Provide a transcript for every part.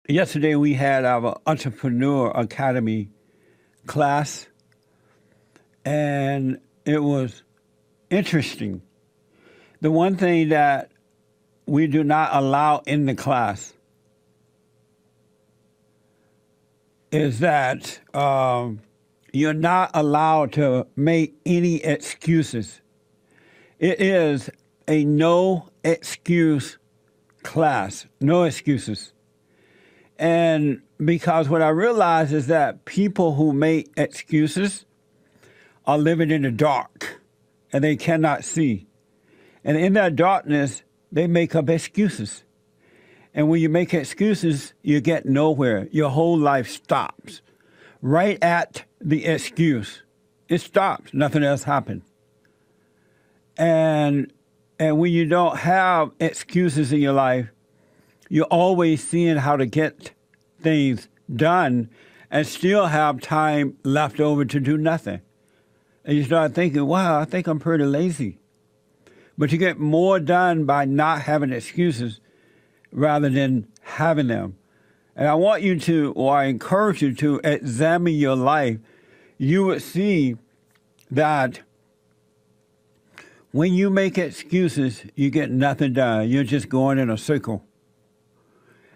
Yesterday we had our Entrepreneur Academy class, and it was interesting. The one thing that we do not allow in the class is that you're not allowed to make any excuses. It is a no excuse class, no excuses. And because what I realize is that people who make excuses are living in the dark and they cannot see. And in that darkness, they make up excuses. And when you make excuses, you get nowhere. Your whole life stops. Right at the excuse, it stops. Nothing else happens. And when you don't have excuses in your life, you're always seeing how to get things done and still have time left over to do nothing. And you start thinking, wow, I think I'm pretty lazy. But you get more done by not having excuses rather than having them. And I want you to, or I encourage you to examine your life. You would see that when you make excuses, you get nothing done. You're just going in a circle.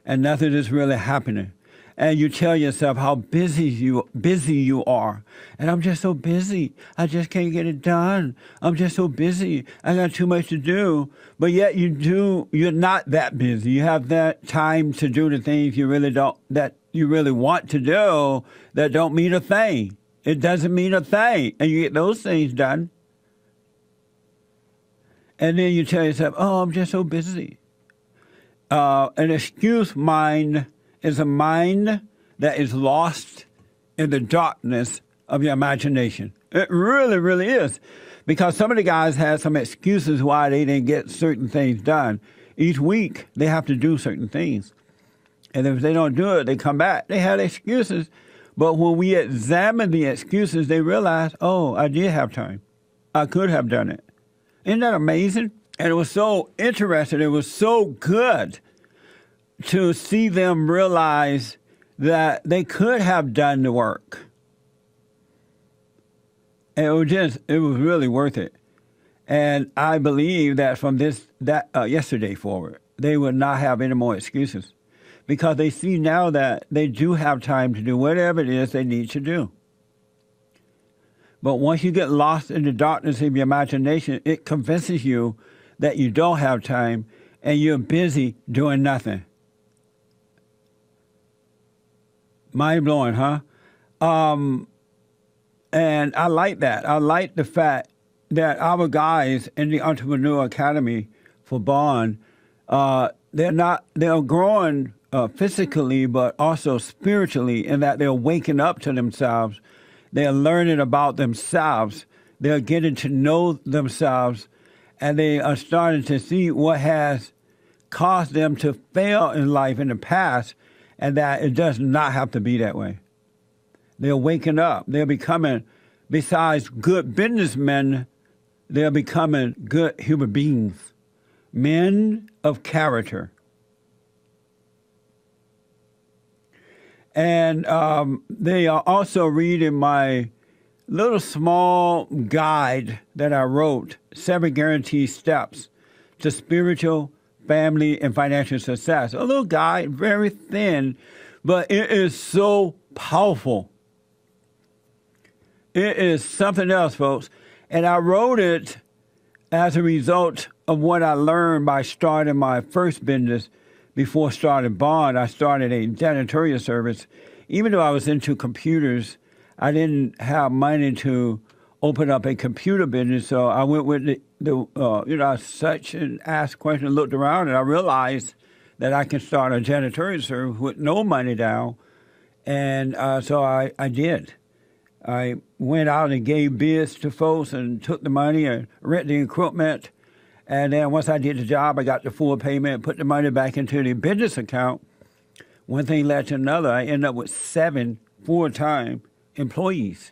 And nothing is really happening. And you tell yourself how busy you are. And I'm just so busy. I just can't get it done. I'm just so busy. I got too much to do. But yet you're not that busy. You have that time to do the things that you really want to do that don't mean a thing. It doesn't mean a thing. And you get those things done. And then you tell yourself, oh, I'm just so busy. An excuse mind is a mind that is lost in the darkness of your imagination. It really, really is. Because some of the guys had some excuses why they didn't get certain things done. Each week, they have to do certain things. And if they don't do it, they come back. They had excuses. But when we examine the excuses, they realize, oh, I did have time. I could have done it. Isn't that amazing? And it was so interesting. It was so good to see them realize that they could have done the work. And it was really worth it. And I believe that from yesterday forward, they will not have any more excuses because they see now that they do have time to do whatever it is they need to do. But once you get lost in the darkness of your imagination, it convinces you that you don't have time and you're busy doing nothing. Mind-blowing, huh? And I like that. I like the fact that our guys in the Entrepreneur Academy for Bond, they're growing physically, but also spiritually in that they're waking up to themselves. They're learning about themselves. They're getting to know themselves, and they are starting to see what has caused them to fail in life in the past, and that it does not have to be that way. They're waking up. They're becoming, besides good businessmen, they're becoming good human beings, men of character. And they are also reading my little small guide that I wrote, 7 Guaranteed Steps to Spiritual, Family, and Financial Success. A little guide, very thin, but it is so powerful. It is something else, folks. And I wrote it as a result of what I learned by starting my first business. Before starting Bond, I started a janitorial service. Even though I was into computers, I didn't have money to open up a computer business. So I went with I searched and asked questions, looked around, and I realized that I can start a janitorial service with no money down. And so I did. I went out and gave bids to folks and took the money and rented the equipment. And then once I did the job, I got the full payment, put the money back into the business account. One thing led to another. I ended up with 7 full-time employees.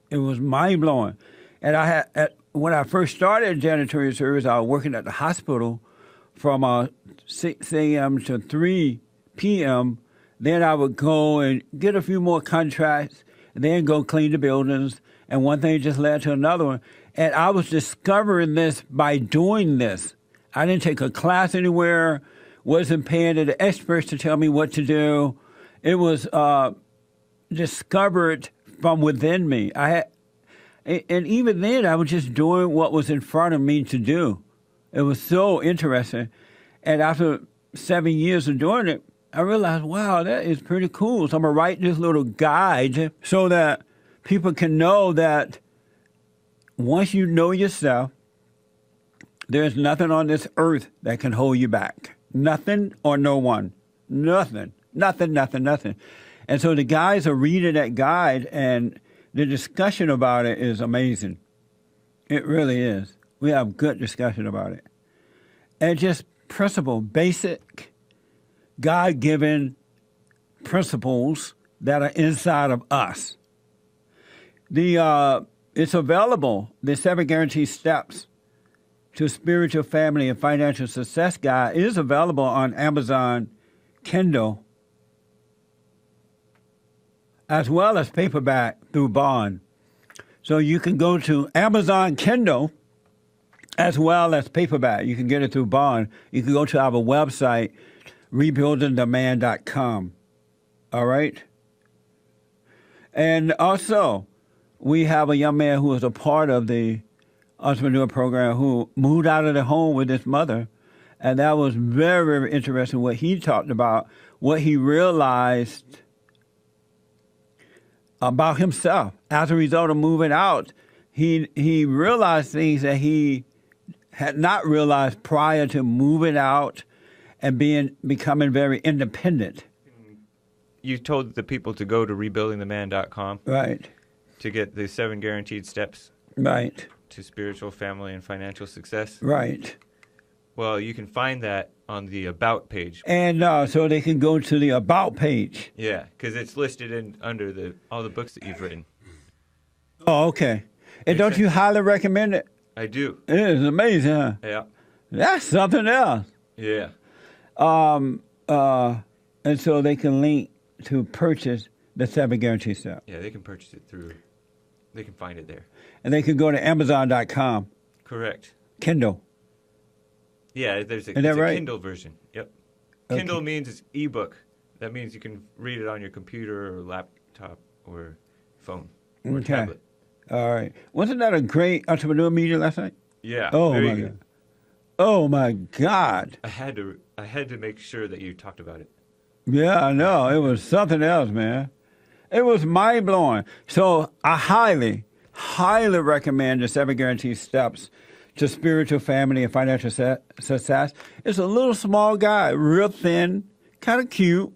It was mind-blowing. And when I first started janitorial service, I was working at the hospital from 6 a.m. to 3 p.m. Then I would go and get a few more contracts, and then go clean the buildings. And one thing just led to another one. And I was discovering this by doing this. I didn't take a class anywhere, wasn't paying the experts to tell me what to do. It was discovered from within me. And even then, I was just doing what was in front of me to do. It was so interesting. And after 7 years of doing it, I realized, wow, that is pretty cool. So I'm going to write this little guide so that people can know that once you know yourself, there's nothing on this earth that can hold you back. Nothing or no one. Nothing. Nothing. And so the guys are reading that guide, and the discussion about it is amazing. It really is. We have good discussion about it. And just principle, basic, God-given principles that are inside of us. It's available, the 7 Guaranteed Steps to Spiritual, Family, and Financial Success Guide is available on Amazon Kindle, as well as paperback through Bond. So you can go to Amazon Kindle as well as paperback. You can get it through Bond. You can go to our website, rebuildingtheman.com. All right? And also, we have a young man who was a part of the entrepreneur program who moved out of the home with his mother. And that was very, very interesting what he talked about, what he realized about himself. As a result of moving out, he realized things that he had not realized prior to moving out and becoming very independent. You told the people to go to rebuildingtheman.com. Right. To get the 7 Guaranteed Steps. Right. To spiritual, family, and financial success. Right. Well, you can find that on the About page. And so they can go to the About page. Yeah, because it's listed under all the books that you've written. Oh, okay. And don't you highly recommend it? I do. It is amazing, huh? Yeah. That's something else. Yeah. And so they can link to purchase the 7 Guaranteed Steps. Yeah, they can purchase it they can find it there. And they can go to Amazon.com. Correct. Kindle. Yeah, there's a Kindle version. Yep. Okay. Kindle means it's ebook. That means you can read it on your computer or laptop or phone or tablet. All right. Wasn't that a great entrepreneur meeting last night? Yeah. Oh my God. Oh my God. I had to make sure that you talked about it. Yeah, I know. It was something else, man. It was mind-blowing. So I highly, highly recommend the 7 Guaranteed Steps to Spiritual, Family, and Financial Success. It's a little small guy, real thin, kind of cute.